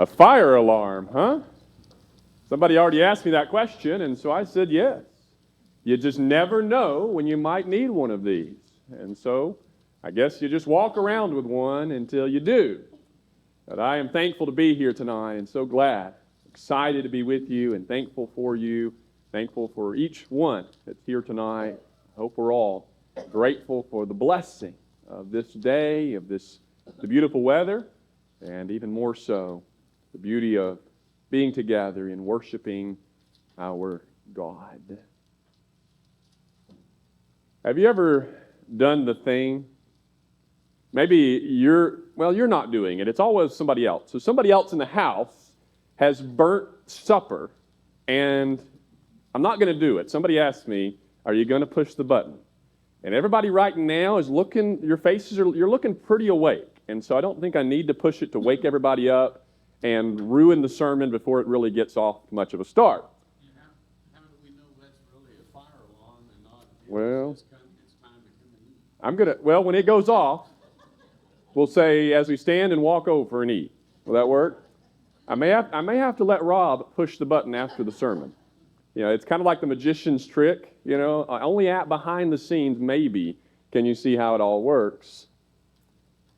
A fire alarm, huh? Somebody already asked me that question, and so I said yes. You just never know when you might need one of these. And so I guess you just walk around with one until you do. But I am thankful to be here tonight and so glad, excited to be with you and thankful for you, thankful for each one that's here tonight. I hope we're all grateful for the blessing of this day, of the beautiful weather, and even more so, the beauty of being together and worshiping our God. Have you ever done the thing? Maybe you're not doing it. It's always somebody else. So somebody else in the house has burnt supper, and I'm not going to do it. Somebody asked me, are you going to push the button? And everybody right now is looking, you're looking pretty awake. And so I don't think I need to push it to wake everybody up and ruin the sermon before it really gets off much of a start. How do we know that's really a fire alarm and not Well, it's time to come and eat? When it goes off, we'll say, as we stand and walk over and eat. Will that work? I may have to let Rob push the button after the sermon. You know, it's kind of like the magician's trick, you know. Only at behind the scenes, maybe, can you see how it all works.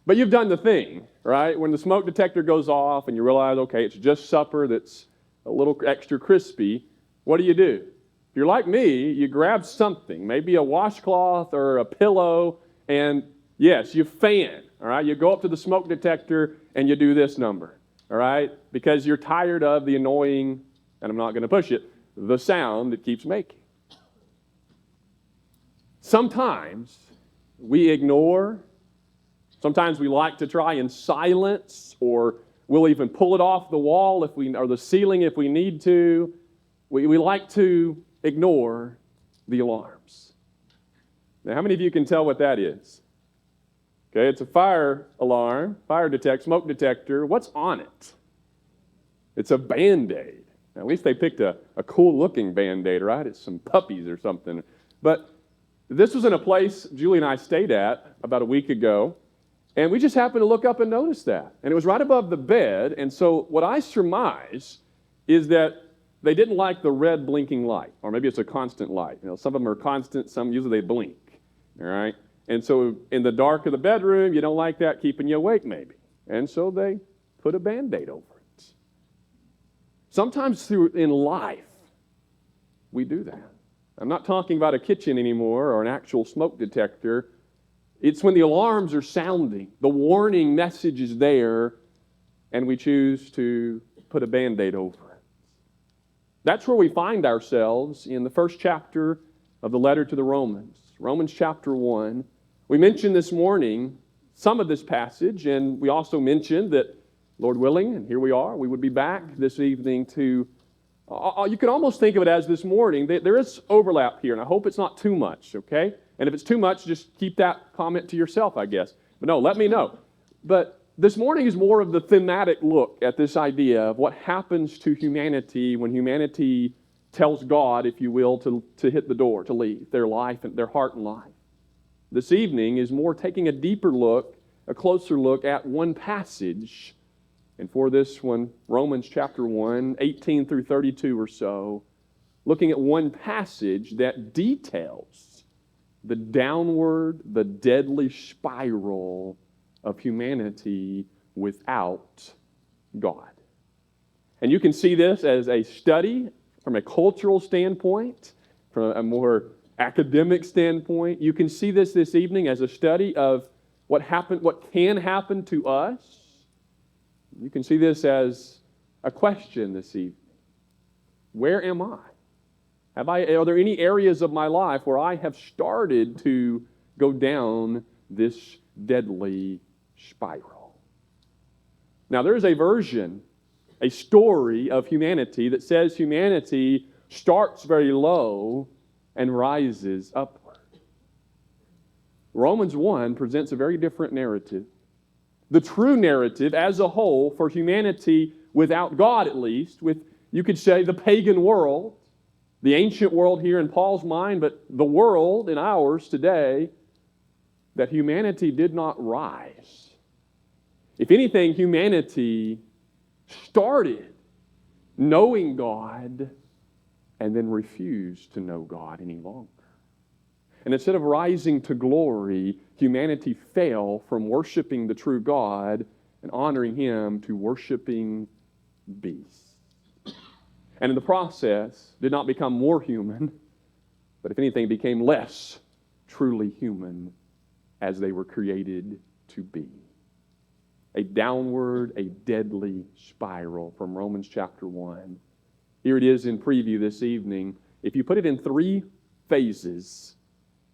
But you've done the thing, right? When the smoke detector goes off and you realize, okay, it's just supper that's a little extra crispy, what do? If you're like me, you grab something, maybe a washcloth or a pillow, and yes, you fan, all right? You go up to the smoke detector and you do this number, all right? Because you're tired of the annoying, and I'm not going to push it, the sound it keeps making. Sometimes we ignore. Sometimes we like to try in silence, or we'll even pull it off the wall or the ceiling if we need to. We like to ignore the alarms. Now, how many of you can tell what that is? Okay, it's a fire alarm, smoke detector. What's on it? It's a Band-Aid. Now, at least they picked a cool-looking Band-Aid, right? It's some puppies or something. But this was in a place Julie and I stayed at about a week ago, and we just happened to look up and notice that. And it was right above the bed, and so what I surmise is that they didn't like the red blinking light, or maybe it's a constant light. You know, some of them are constant, some usually they blink, all right? And so in the dark of the bedroom, you don't like that keeping you awake maybe. And so they put a Band-Aid over it. Sometimes in life, we do that. I'm not talking about a kitchen anymore or an actual smoke detector. It's when the alarms are sounding, the warning message is there, and we choose to put a Band-Aid over it. That's where we find ourselves in the first chapter of the letter to the Romans, Romans chapter 1. We mentioned this morning some of this passage, and we also mentioned that, Lord willing, and here we are, we would be back this evening to, you can almost think of it as this morning. There is overlap here, and I hope it's not too much, okay? And if it's too much, just keep that comment to yourself, I guess. But no, let me know. But this morning is more of the thematic look at this idea of what happens to humanity when humanity tells God, if you will, to hit the door, to leave their life and their heart and life. This evening is more taking a deeper look, a closer look at one passage. And for this one, Romans chapter 1, 18 through 32 or so, looking at one passage that details the downward, the deadly spiral of humanity without God. And you can see this as a study from a cultural standpoint, from a more academic standpoint. You can see this evening as a study of what can happen to us. You can see this as a question this evening. Where am I? Are there any areas of my life where I have started to go down this deadly spiral? Now, there's a story of humanity that says humanity starts very low and rises upward. Romans 1 presents a very different narrative. The true narrative as a whole for humanity without God, at least, with, you could say, the pagan world, the ancient world here in Paul's mind, but the world in ours today, that humanity did not rise. If anything, humanity started knowing God and then refused to know God any longer. And instead of rising to glory, humanity fell from worshiping the true God and honoring Him to worshiping beasts. And in the process, did not become more human, but if anything, became less truly human as they were created to be. A downward, a deadly spiral from Romans chapter 1. Here it is in preview this evening. If you put it in 3 phases,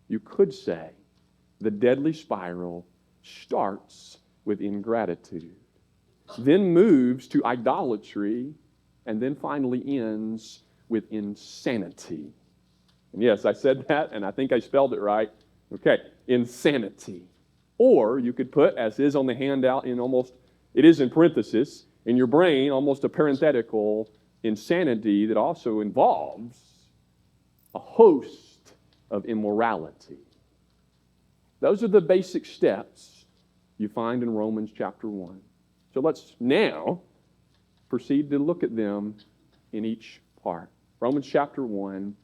you could say the deadly spiral starts with ingratitude, then moves to idolatry, and then finally ends with insanity. And yes, I said that, and I think I spelled it right. Okay, insanity. Or you could put, as is on the handout, it is in parenthesis, in your brain, almost a parenthetical, insanity that also involves a host of immorality. Those are the basic steps you find in Romans chapter 1. So let's now proceed to look at them in each part. Romans chapter 1,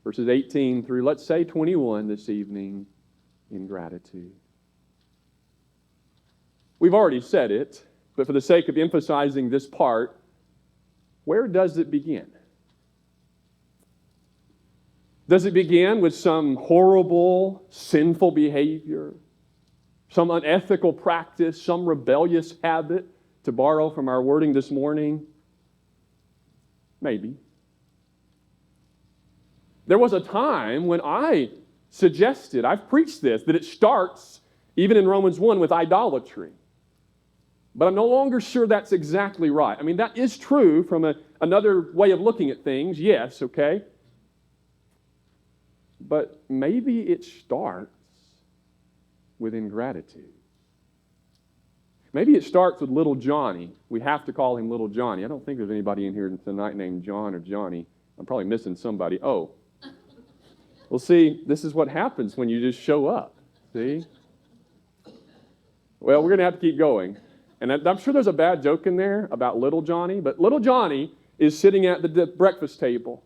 verses 18 through, let's say, 21 this evening, ingratitude. We've already said it, but for the sake of emphasizing this part, where does it begin? Does it begin with some horrible, sinful behavior, some unethical practice, some rebellious habit, to borrow from our wording this morning? Maybe. There was a time when I suggested, I've preached this, that it starts, even in Romans 1, with idolatry. But I'm no longer sure that's exactly right. I mean, that is true from another way of looking at things, yes, okay? But maybe it starts with ingratitude. Maybe it starts with little Johnny. We have to call him little Johnny. I don't think there's anybody in here tonight named John or Johnny. I'm probably missing somebody. Oh. Well, see, this is what happens when you just show up. See? Well, we're going to have to keep going. And I'm sure there's a bad joke in there about little Johnny, but little Johnny is sitting at the breakfast table.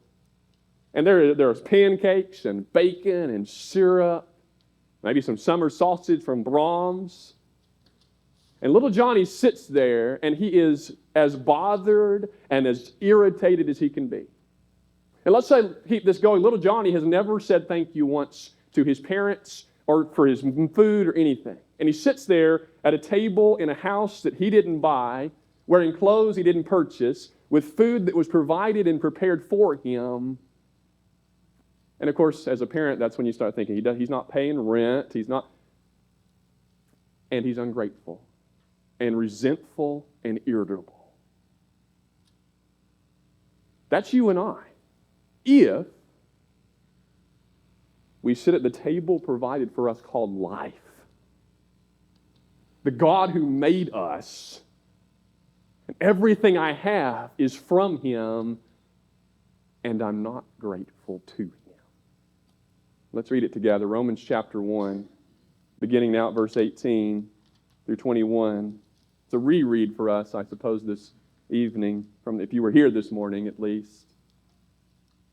And there's pancakes and bacon and syrup, maybe some summer sausage from Brahms. And little Johnny sits there, and he is as bothered and as irritated as he can be. And let's say, keep this going, little Johnny has never said thank you once to his parents or for his food or anything. And he sits there at a table in a house that he didn't buy, wearing clothes he didn't purchase, with food that was provided and prepared for him. And of course, as a parent, that's when you start thinking, he's not paying rent, and he's ungrateful and resentful and irritable. That's you and I. If we sit at the table provided for us called life, the God who made us, and everything I have is from Him, and I'm not grateful to Him. Let's read it together. Romans chapter 1, beginning now at verse 18 through 21. It's a reread for us, I suppose, this evening, if you were here this morning at least.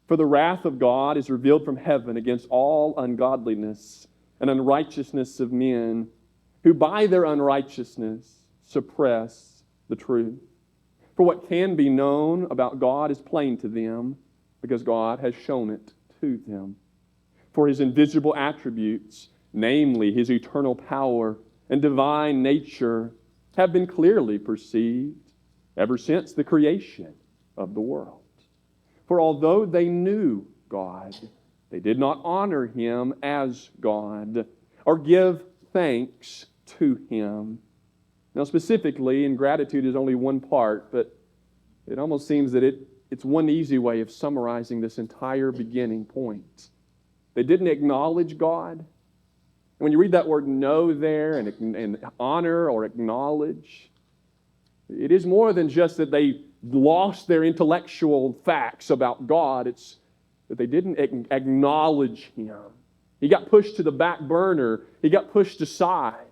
For the wrath of God is revealed from heaven against all ungodliness and unrighteousness of men, who by their unrighteousness suppress the truth. For what can be known about God is plain to them, because God has shown it to them. For His invisible attributes, namely His eternal power and divine nature, have been clearly perceived ever since the creation of the world. For although they knew God, they did not honor Him as God or give thanks to Him. Now specifically, ingratitude is only one part, but it almost seems that it's one easy way of summarizing this entire beginning point. They didn't acknowledge God. And when you read that word know there and honor or acknowledge, it is more than just that they lost their intellectual facts about God. It's that they didn't acknowledge Him. He got pushed to the back burner. He got pushed aside.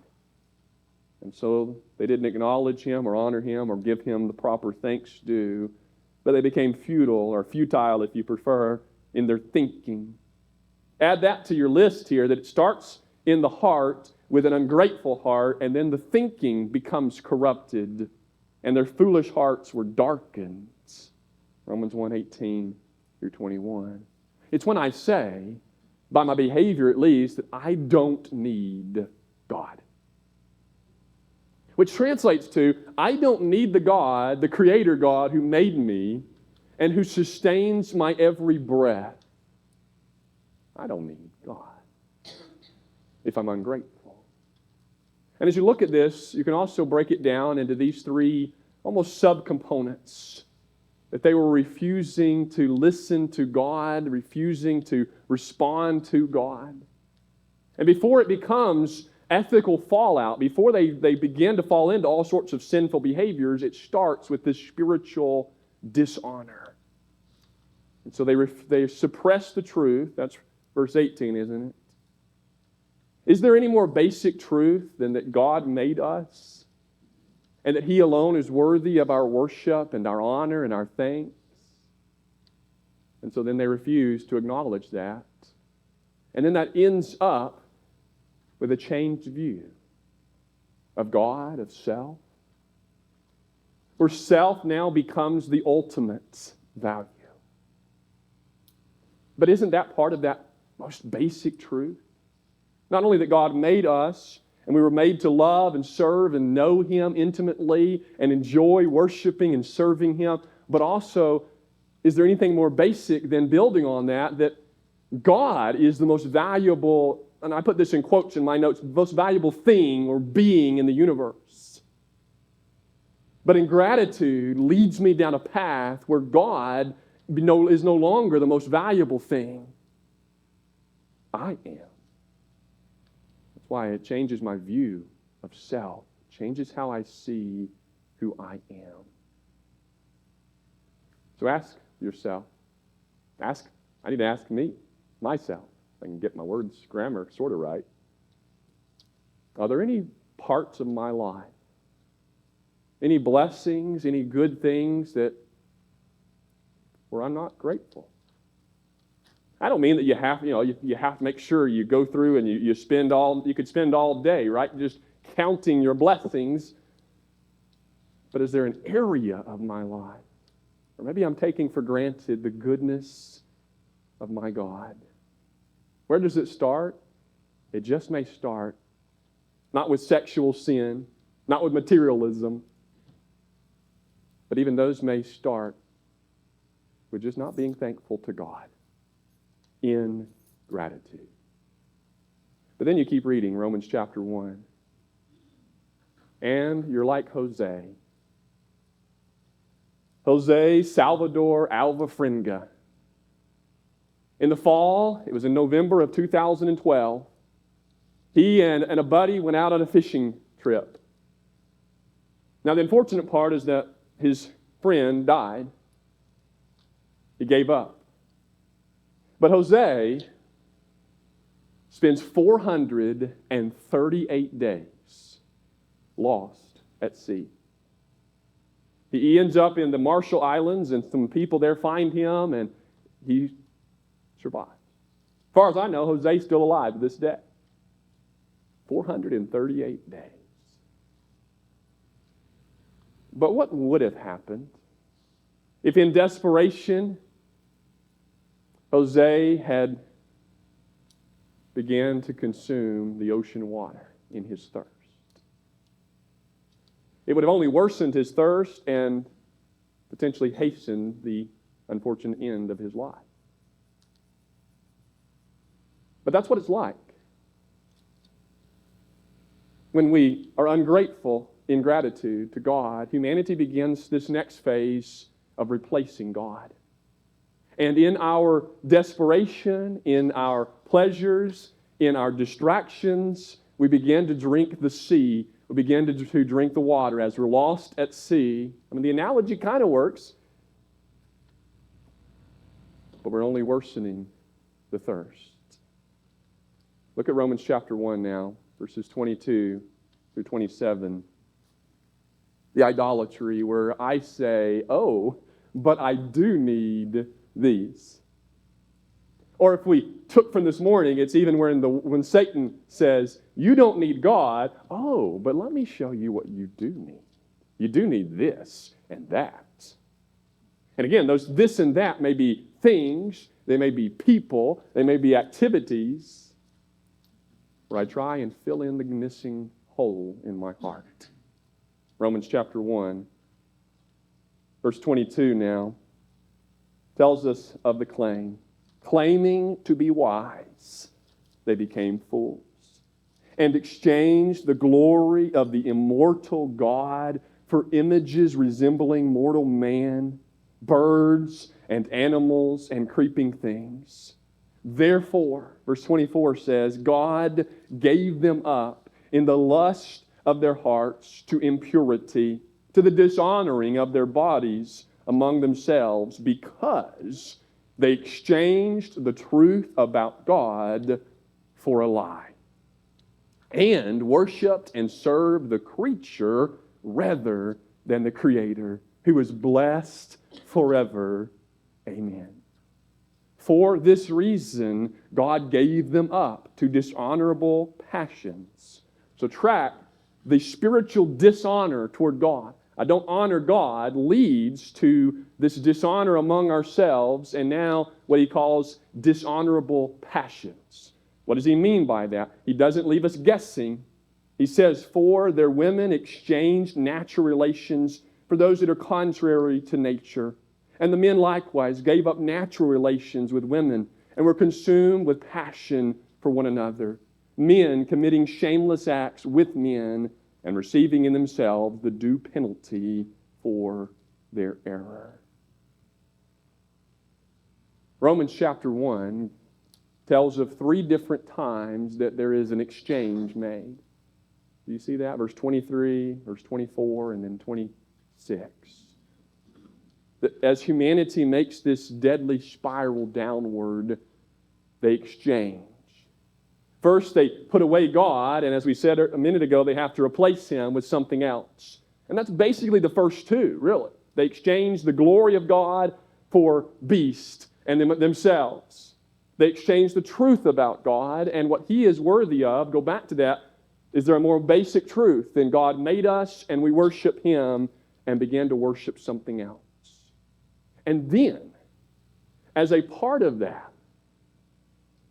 And so they didn't acknowledge him or honor him or give him the proper thanks due, but they became futile, if you prefer, in their thinking. Add that to your list here, that it starts in the heart with an ungrateful heart, and then the thinking becomes corrupted, and their foolish hearts were darkened. Romans 1:18 through 21. It's when I say, by my behavior at least, that I don't need God. Which translates to, I don't need the God, the Creator God who made me and who sustains my every breath. I don't need God if I'm ungrateful. And as you look at this, you can also break it down into these three almost subcomponents. That they were refusing to listen to God, refusing to respond to God. And before it becomes ethical fallout, before they begin to fall into all sorts of sinful behaviors, it starts with this spiritual dishonor. And so they suppress the truth. That's verse 18, isn't it? Is there any more basic truth than that God made us and that He alone is worthy of our worship and our honor and our thanks? And so then they refuse to acknowledge that. And then that ends up with a changed view of God, of self, where self now becomes the ultimate value. But isn't that part of that most basic truth? Not only that God made us, and we were made to love and serve and know Him intimately and enjoy worshiping and serving Him, but also, is there anything more basic than building on that God is the most valuable, and I put this in quotes in my notes, most valuable thing or being in the universe. But ingratitude leads me down a path where God is no longer the most valuable thing. I am. That's why it changes my view of self, changes how I see who I am. So ask yourself, I need to ask myself, if I can get my words, grammar sort of right. Are there any parts of my life, any blessings, any good things where I'm not grateful? I don't mean that you have to make sure you go through and you could spend all day, right, just counting your blessings. But is there an area of my life, or maybe I'm taking for granted the goodness of my God? Where does it start? It just may start not with sexual sin, not with materialism, but even those may start with just not being thankful to God in gratitude. But then you keep reading Romans chapter 1. And you're like Jose. Jose Salvador Alva Fringa. In the fall, it was in November of 2012, he and a buddy went out on a fishing trip. Now, the unfortunate part is that his friend died. He gave up. But Jose spends 438 days lost at sea. He ends up in the Marshall Islands, and some people there find him, and he survives. As far as I know, Jose's still alive to this day. 438 days. But what would have happened if in desperation Jose had began to consume the ocean water in his thirst? It would have only worsened his thirst and potentially hastened the unfortunate end of his life. But that's what it's like when we are ungrateful in gratitude to God. Humanity begins this next phase of replacing God. And in our desperation, in our pleasures, in our distractions, we begin to drink the sea. We begin to drink the water as we're lost at sea. I mean, the analogy kind of works, but we're only worsening the thirst. Look at Romans chapter 1 now, verses 22 through 27. The idolatry where I say, oh, but I do need these. Or if we took from this morning, it's even when Satan says, you don't need God. Oh, but let me show you what you do need. You do need this and that. And again, those this and that may be things, they may be people, they may be activities where I try and fill in the missing hole in my heart. Romans chapter 1, verse 22 now, tells us of the claim. Claiming to be wise, they became fools and exchanged the glory of the immortal God for images resembling mortal man, birds and animals and creeping things. Therefore, verse 24 says, God gave them up in the lust of their hearts to impurity, to the dishonoring of their bodies among themselves, because they exchanged the truth about God for a lie, and worshiped and served the creature rather than the Creator, who is blessed forever. Amen. For this reason, God gave them up to dishonorable passions. So track the spiritual dishonor toward God. I don't honor God leads to this dishonor among ourselves, and now what he calls dishonorable passions. What does he mean by that? He doesn't leave us guessing. He says, for their women exchanged natural relations for those that are contrary to nature. And the men likewise gave up natural relations with women and were consumed with passion for one another. Men committing shameless acts with men and receiving in themselves the due penalty for their error. Romans chapter 1 tells of 3 different times that there is an exchange made. Do you see that? Verse 23, verse 24, and then 26. That as humanity makes this deadly spiral downward, they exchange. First, they put away God, and as we said a minute ago, they have to replace him with something else. And that's basically the first 2, really. They exchange the glory of God for beast and themselves. They exchange the truth about God and what he is worthy of. Go back to that. Is there a more basic truth than God made us and we worship him and begin to worship something else? And then, as a part of that,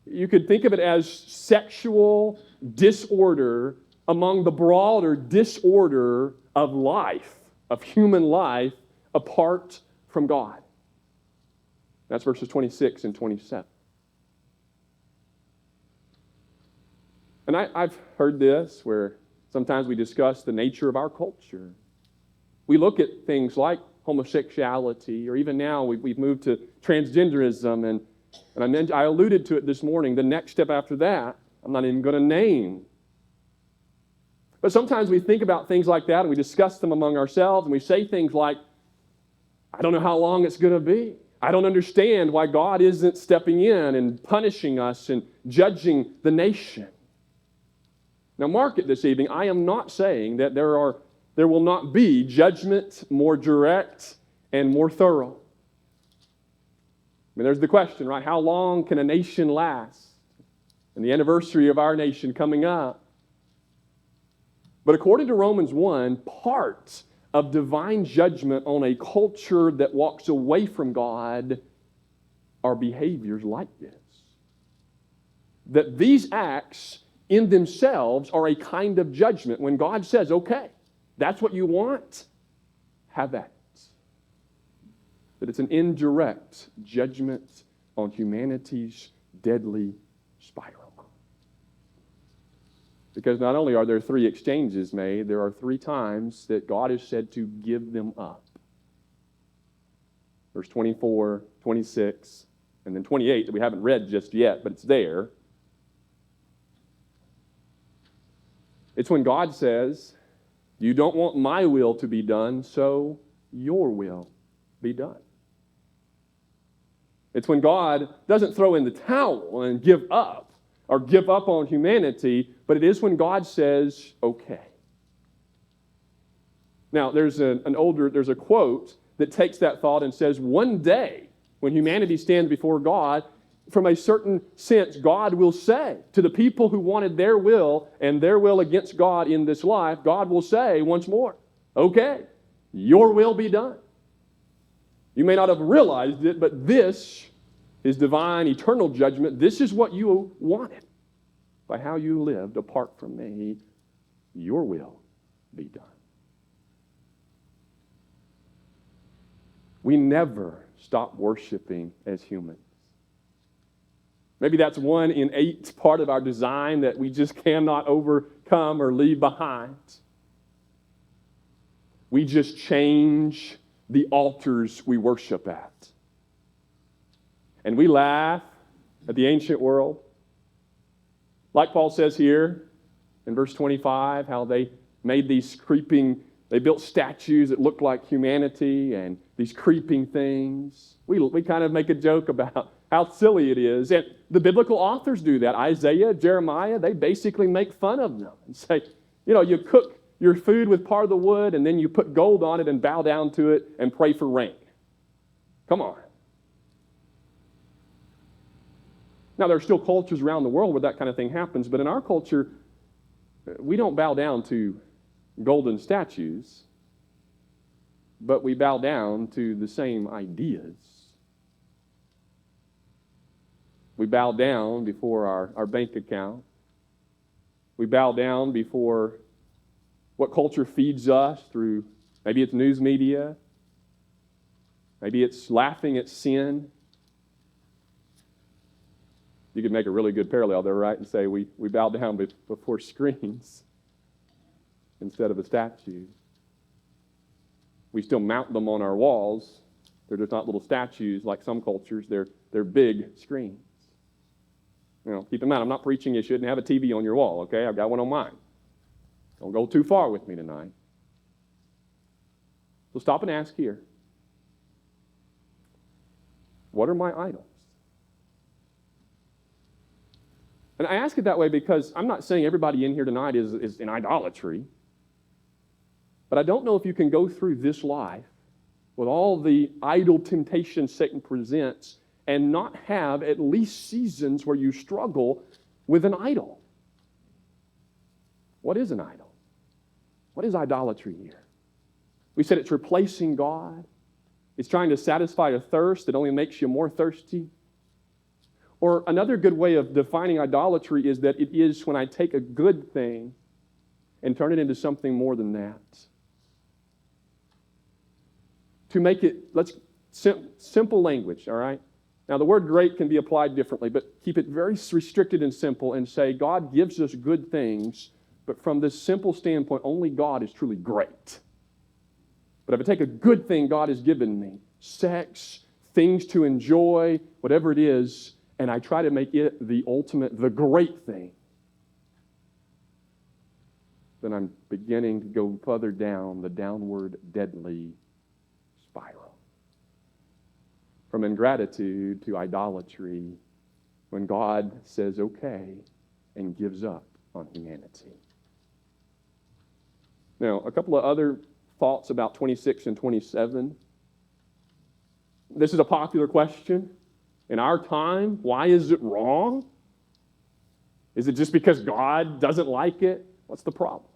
you could think of it as sexual disorder among the broader disorder of life, of human life, apart from God. That's verses 26 and 27. And I've heard this where sometimes we discuss the nature of our culture. We look at things like homosexuality, or even now we've moved to transgenderism, and I alluded to it this morning. The next step after that, I'm not even going to name. But sometimes we think about things like that and we discuss them among ourselves and we say things like, I don't know how long it's going to be. I don't understand why God isn't stepping in and punishing us and judging the nation. Now mark it this evening, I am not saying that there will not be judgment more direct and more thorough. I mean, there's the question, right? How long can a nation last? And the anniversary of our nation coming up. But according to Romans 1, part of divine judgment on a culture that walks away from God are behaviors like this. That these acts in themselves are a kind of judgment. When God says, okay, that's what you want, have that. That it's an indirect judgment on humanity's deadly spiral. Because not only are there 3 exchanges made, there are 3 times that God is said to give them up. Verse 24, 26, and then 28 that we haven't read just yet, but it's there. It's when God says, you don't want my will to be done, so your will be done. It's when God doesn't throw in the towel and give up or give up on humanity, but it is when God says, okay, Now, there's a quote that takes that thought and says, one day, when humanity stands before God, from a certain sense, God will say to the people who wanted their will and their will against God in this life, God will say once more, okay, your will be done. You may not have realized it, but this is divine, eternal judgment. This is what you wanted. By how you lived apart from me, your will be done. We never stop worshiping as humans. Maybe that's one innate part of our design that we just cannot overcome or leave behind. We just change the altars we worship at. And we laugh at the ancient world. Like Paul says here in verse 25, how they made these they built statues that looked like humanity and these creeping things. We kind of make a joke about how silly it is. And the biblical authors do that. Isaiah, Jeremiah, they basically make fun of them and say, you cook your food with part of the wood and then you put gold on it and bow down to it and pray for rain. Come on. Now, there are still cultures around the world where that kind of thing happens, but in our culture, we don't bow down to golden statues, but we bow down to the same ideas. We bow down before our bank account. We bow down before what culture feeds us through, maybe it's news media, maybe it's laughing at sin. You could make a really good parallel there, right? And say we bow down before screens instead of a statue. We still mount them on our walls. They're just not little statues like some cultures. They're big screens. Keep in mind, I'm not preaching you shouldn't have a TV on your wall, okay? I've got one on mine. Don't go too far with me tonight. So stop and ask here. What are my idols? And I ask it that way because I'm not saying everybody in here tonight is in idolatry. But I don't know if you can go through this life with all the idol temptations Satan presents and not have at least seasons where you struggle with an idol. What is an idol? What is idolatry here? We said it's replacing God. It's trying to satisfy a thirst that only makes you more thirsty. Or another good way of defining idolatry is that it is when I take a good thing and turn it into something more than that. To make it, simple language, all right? Now, the word great can be applied differently, but keep it very restricted and simple and say God gives us good things, but from this simple standpoint, only God is truly great. But if I take a good thing God has given me, sex, things to enjoy, whatever it is, and I try to make it the ultimate, the great thing, then I'm beginning to go further down the downward deadly spiral. From ingratitude to idolatry, when God says okay and gives up on humanity. Now, a couple of other thoughts about 26 and 27. This is a popular question. In our time, why is it wrong? Is it just because God doesn't like it? What's the problem?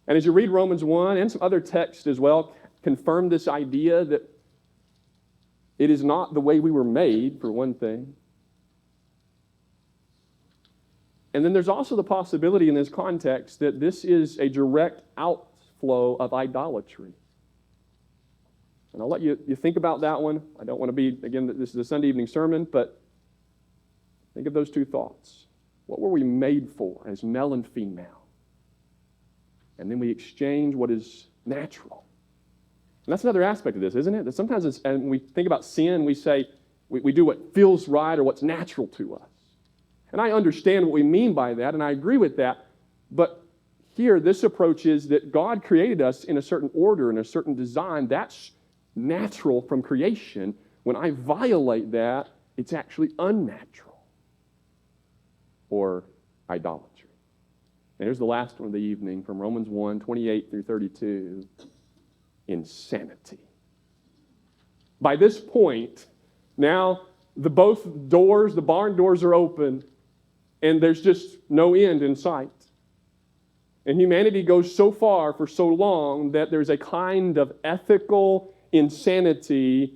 And as you read Romans 1 and some other texts as well, confirm this idea that it is not the way we were made, for one thing. And then there's also the possibility in this context that this is a direct outflow of idolatry. And I'll let you think about that one. I don't want to be, again, this is a Sunday evening sermon, but think of those two thoughts. What were we made for as male and female? And then we exchange what is natural. And that's another aspect of this, isn't it? That sometimes and when we think about sin, we say we do what feels right or what's natural to us. And I understand what we mean by that, and I agree with that. But here, this approach is that God created us in a certain order, in a certain design. That's natural from creation. When I violate that, it's actually unnatural or idolatry. And here's the last one of the evening from Romans 1, 28 through 32. Insanity. By this point, now both doors, the barn doors are open, and there's just no end in sight. And humanity goes so far for so long that there's a kind of ethical insanity.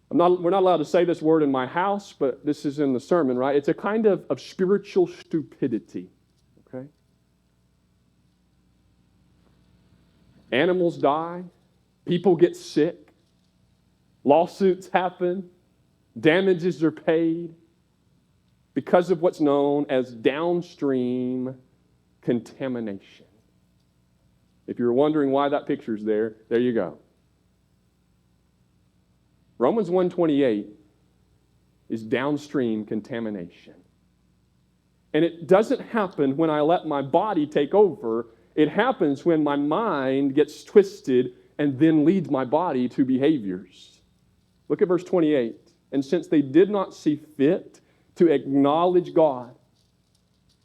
We're not allowed to say this word in my house, but this is in the sermon, right? It's a kind of spiritual stupidity, okay? Animals die, people get sick, lawsuits happen, damages are paid because of what's known as downstream contamination. If you're wondering why that picture's there you go. Romans 1:28 is downstream contamination. And it doesn't happen when I let my body take over. It happens when my mind gets twisted and then leads my body to behaviors. Look at verse 28. And since they did not see fit to acknowledge God.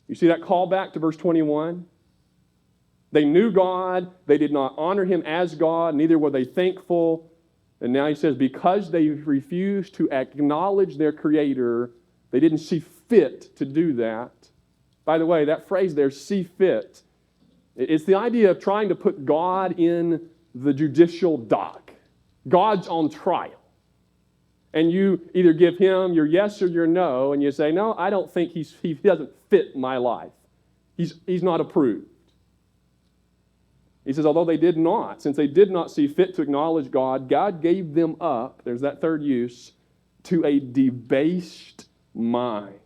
You see that call back to verse 21? They knew God. They did not honor him as God. Neither were they thankful. And now he says, because they refused to acknowledge their Creator, they didn't see fit to do that. By the way, that phrase there, see fit, it's the idea of trying to put God in the judicial dock. God's on trial. And you either give him your yes or your no, and you say, no, I don't think he doesn't fit my life. He's not approved. He says, although they did not, since they did not see fit to acknowledge God, God gave them up, there's that third use, to a debased mind,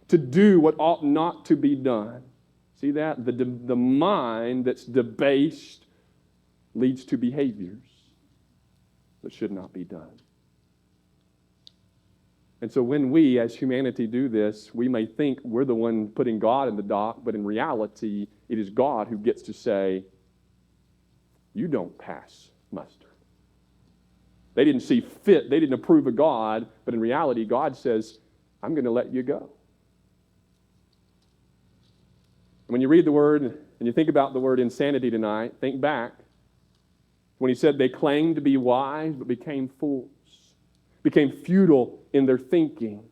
to do what ought not to be done. See that? The mind that's debased leads to behaviors that should not be done. And so when we, as humanity, do this, we may think we're the one putting God in the dock, but in reality, it is God who gets to say, you don't pass muster. They didn't see fit, they didn't approve of God, but in reality, God says, I'm going to let you go. When you read the word and you think about the word insanity tonight, think back when he said they claimed to be wise but became fools, became futile in their thinking.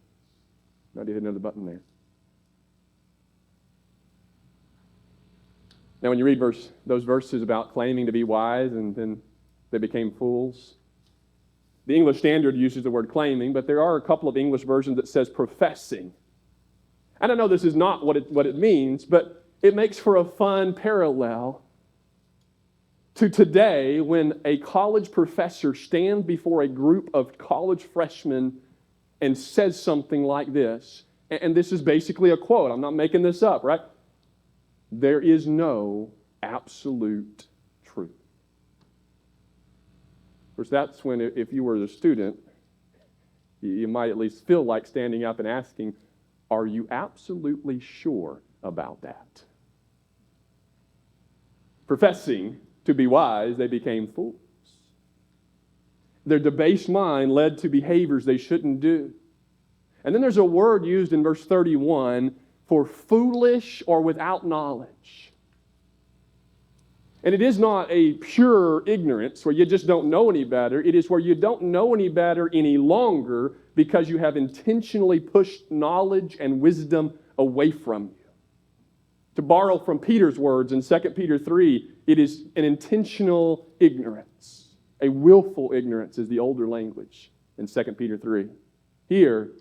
I did another button there. Now when you read those verses about claiming to be wise and then they became fools, the English Standard uses the word claiming, but there are a couple of English versions that says professing. And I know this is not what it means, but it makes for a fun parallel to today when a college professor stands before a group of college freshmen and says something like this. And this is basically a quote. I'm not making this up, right? There is no absolute truth. Of course, that's when, if you were the student, you might at least feel like standing up and asking, are you absolutely sure about that? Professing to be wise, they became fools. Their debased mind led to behaviors they shouldn't do. And then there's a word used in verse 31 for foolish or without knowledge. And it is not a pure ignorance where you just don't know any better. It is where you don't know any better any longer because you have intentionally pushed knowledge and wisdom away from you. To borrow from Peter's words in 2 Peter 3, it is an intentional ignorance. A willful ignorance is the older language in 2 Peter 3. Here,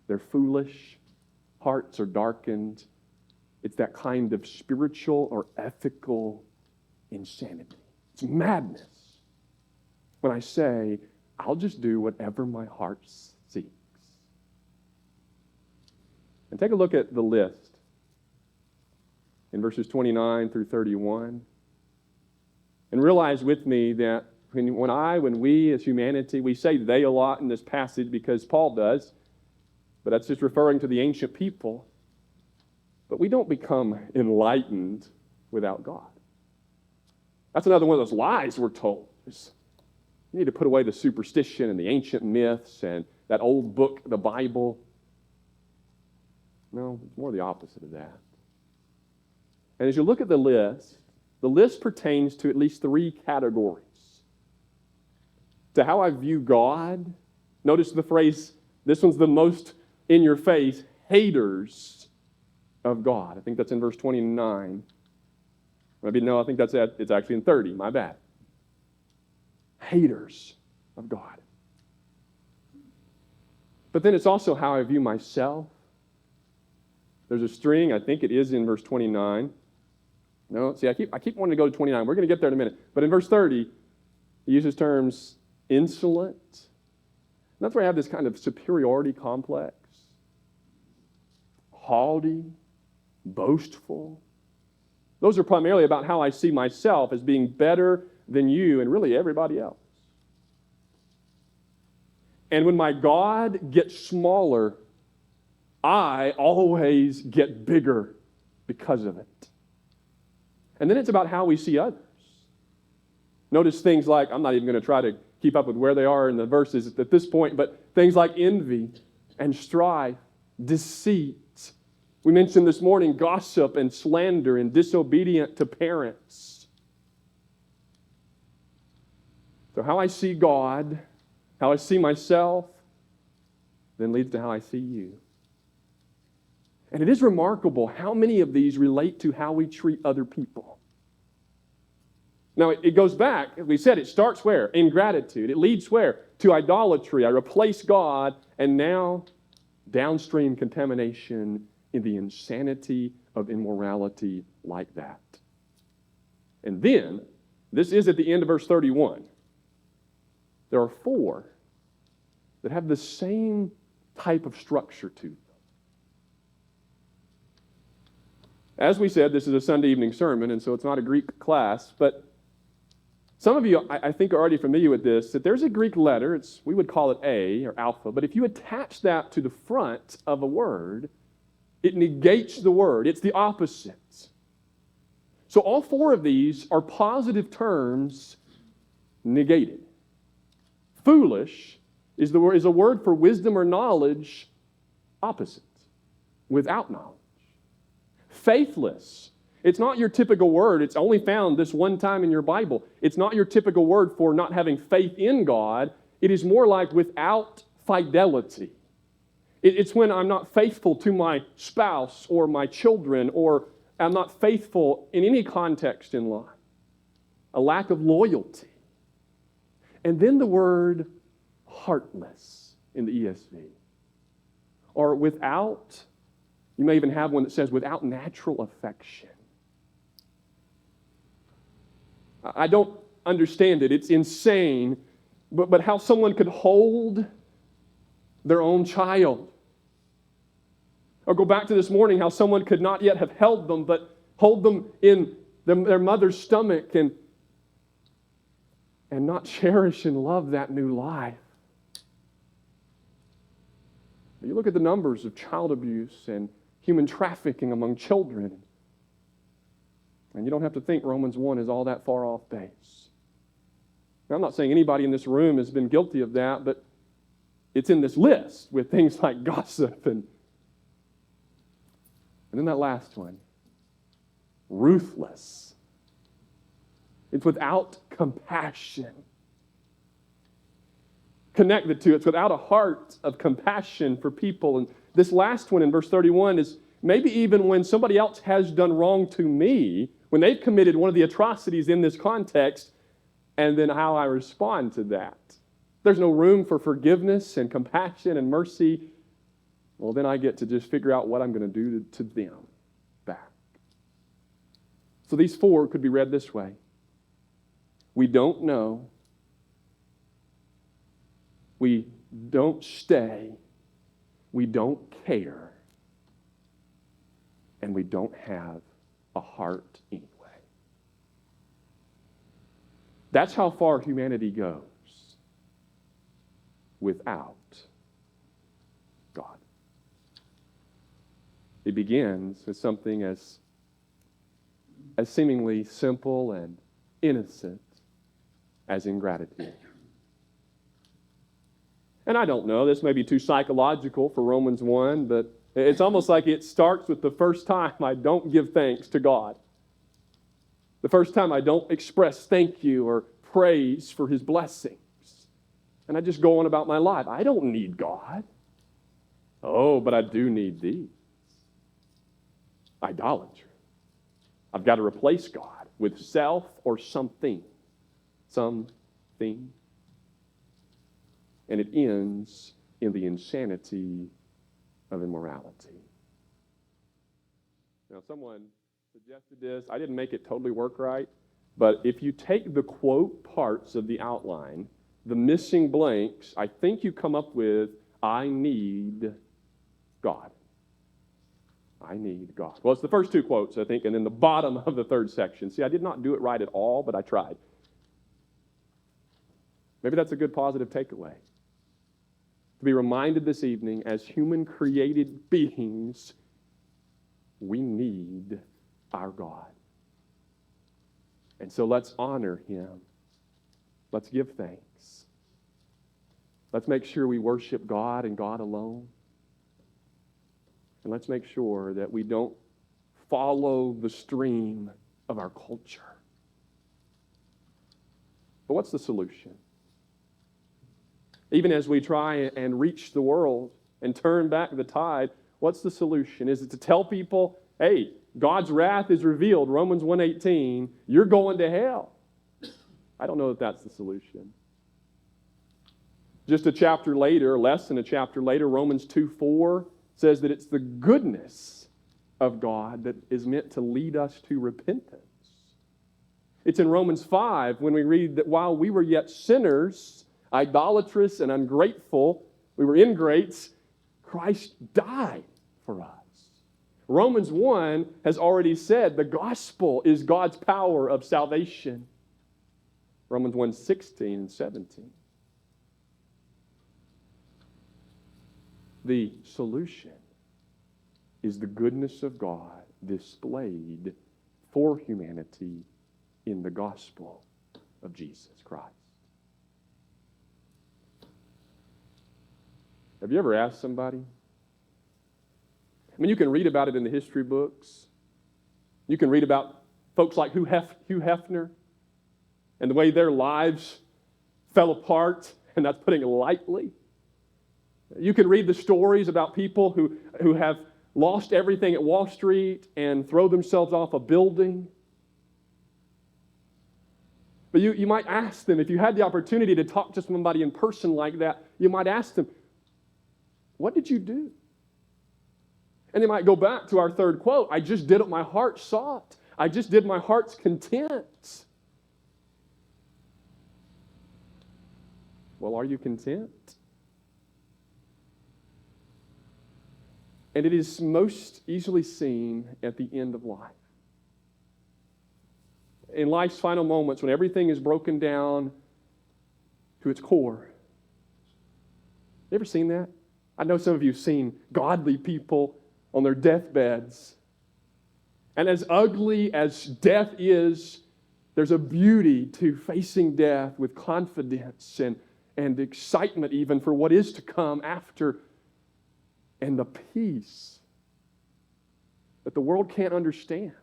they're foolish, hearts are darkened. It's that kind of spiritual or ethical insanity. It's madness when I say, I'll just do whatever my heart seeks. And take a look at the list in verses 29 through 31. And realize with me that when we as humanity, we say they a lot in this passage because Paul does, but that's just referring to the ancient people. But we don't become enlightened without God. That's another one of those lies we're told. You need to put away the superstition and the ancient myths and that old book, the Bible. No, it's more the opposite of that. And as you look at the list pertains to at least three categories. To how I view God. Notice the phrase, this one's the most in your face, haters of God. I think that's in verse 29. Maybe no, I think it's actually in 30, my bad. Haters of God. But then it's also how I view myself. There's a string, I think it is in verse 29. No, see, I keep wanting to go to 29. We're going to get there in a minute. But in verse 30, he uses terms insolent. And that's where I have this kind of superiority complex. Haughty, boastful. Those are primarily about how I see myself as being better than you and really everybody else. And when my God gets smaller, I always get bigger because of it. And then it's about how we see others. Notice things like, I'm not even going to try to keep up with where they are in the verses at this point, but things like envy and strife, deceit. We mentioned this morning gossip and slander and disobedient to parents. So how I see God, how I see myself, then leads to how I see you. And it is remarkable how many of these relate to how we treat other people. Now, it goes back, as we said, it starts where? Ingratitude. It leads where? To idolatry. I replace God, and now downstream contamination in the insanity of immorality like that. And then, this is at the end of verse 31. There are four that have the same type of structure to them. As we said, this is a Sunday evening sermon, and so it's not a Greek class, but some of you, I think, are already familiar with this, that there's a Greek letter, we would call it A, or alpha, but if you attach that to the front of a word, it negates the word. It's the opposite. So all four of these are positive terms negated. Foolish is a word for wisdom or knowledge, opposite, without knowledge. Faithless. It's not your typical word. It's only found this one time in your Bible. It's not your typical word for not having faith in God. It is more like without fidelity. It's when I'm not faithful to my spouse or my children, or I'm not faithful in any context in life. A lack of loyalty. And then the word heartless in the ESV. Or without, you may even have one that says without natural affection. I don't understand it. It's insane. But how someone could hold their own child. Or go back to this morning, how someone could not yet have held them, but hold them in their mother's stomach and not cherish and love that new life. You look at the numbers of child abuse and human trafficking among children, and you don't have to think Romans 1 is all that far off base. Now, I'm not saying anybody in this room has been guilty of that, but it's in this list with things like gossip and then that last one, ruthless. It's without compassion. Connect the two. It's without a heart of compassion for people. And this last one in verse 31 is maybe even when somebody else has done wrong to me, when they've committed one of the atrocities in this context, and then how I respond to that. There's no room for forgiveness and compassion and mercy. Well, then I get to just figure out what I'm going to do to them back. So these four could be read this way. We don't know. We don't stay. We don't care. And we don't have a heart anyway. That's how far humanity goes without God. It begins with something as seemingly simple and innocent as ingratitude. And I don't know, this may be too psychological for Romans 1, but it's almost like it starts with the first time I don't give thanks to God. The first time I don't express thank you or praise for his blessings. And I just go on about my life. I don't need God. Oh, but I do need thee. Idolatry. I've got to replace God with self or something. Something. And it ends in the insanity of immorality. Now, someone suggested this. I didn't make it totally work right, but if you take the quote parts of the outline, the missing blanks, I think you come up with, I need God. I need God. Well, it's the first two quotes, I think, and then the bottom of the third section. See, I did not do it right at all, but I tried. Maybe that's a good positive takeaway. To be reminded this evening, as human created beings, we need our God. And so let's honor him. Let's give thanks. Let's make sure we worship God and God alone. And let's make sure that we don't follow the stream of our culture. But what's the solution? Even as we try and reach the world and turn back the tide, what's the solution? Is it to tell people, hey, God's wrath is revealed, Romans 1:18, you're going to hell? I don't know if that's the solution. Just a chapter later, less than a chapter later, Romans 2:4 says that it's the goodness of God that is meant to lead us to repentance. It's in Romans 5 when we read that while we were yet sinners, idolatrous and ungrateful, we were ingrates, Christ died for us. Romans 1 has already said the gospel is God's power of salvation. Romans 1:16 and 17. The solution is the goodness of God displayed for humanity in the gospel of Jesus Christ. Have you ever asked somebody? I mean, you can read about it in the history books. You can read about folks like Hugh Hefner and the way their lives fell apart, and that's putting it lightly. You can read the stories about people who have lost everything at Wall Street and throw themselves off a building. But you might ask them, if you had the opportunity to talk to somebody in person like that, you might ask them, what did you do? And they might go back to our third quote, I just did what my heart sought. I just did my heart's content. Well, are you content? And it is most easily seen at the end of life. In life's final moments, when everything is broken down to its core. You ever seen that? I know some of you have seen godly people on their deathbeds. And as ugly as death is, there's a beauty to facing death with confidence and excitement even for what is to come after, and the peace that the world can't understand.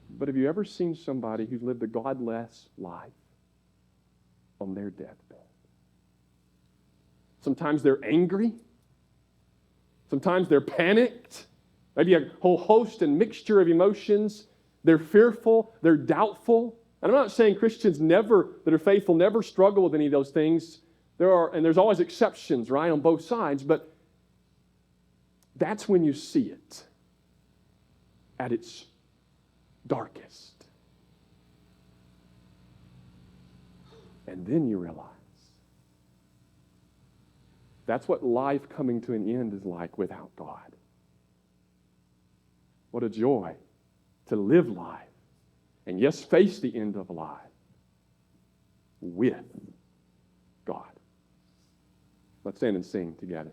But have you ever seen somebody who's lived a godless life on their deathbed? Sometimes they're angry. Sometimes they're panicked. Maybe a whole host and mixture of emotions. They're fearful. They're doubtful. And I'm not saying Christians that are faithful never struggle with any of those things. There's always exceptions, right, on both sides. But that's when you see it at its darkest. And then you realize that's what life coming to an end is like without God. What a joy to live life and yes, face the end of life with God. Let's stand and sing together.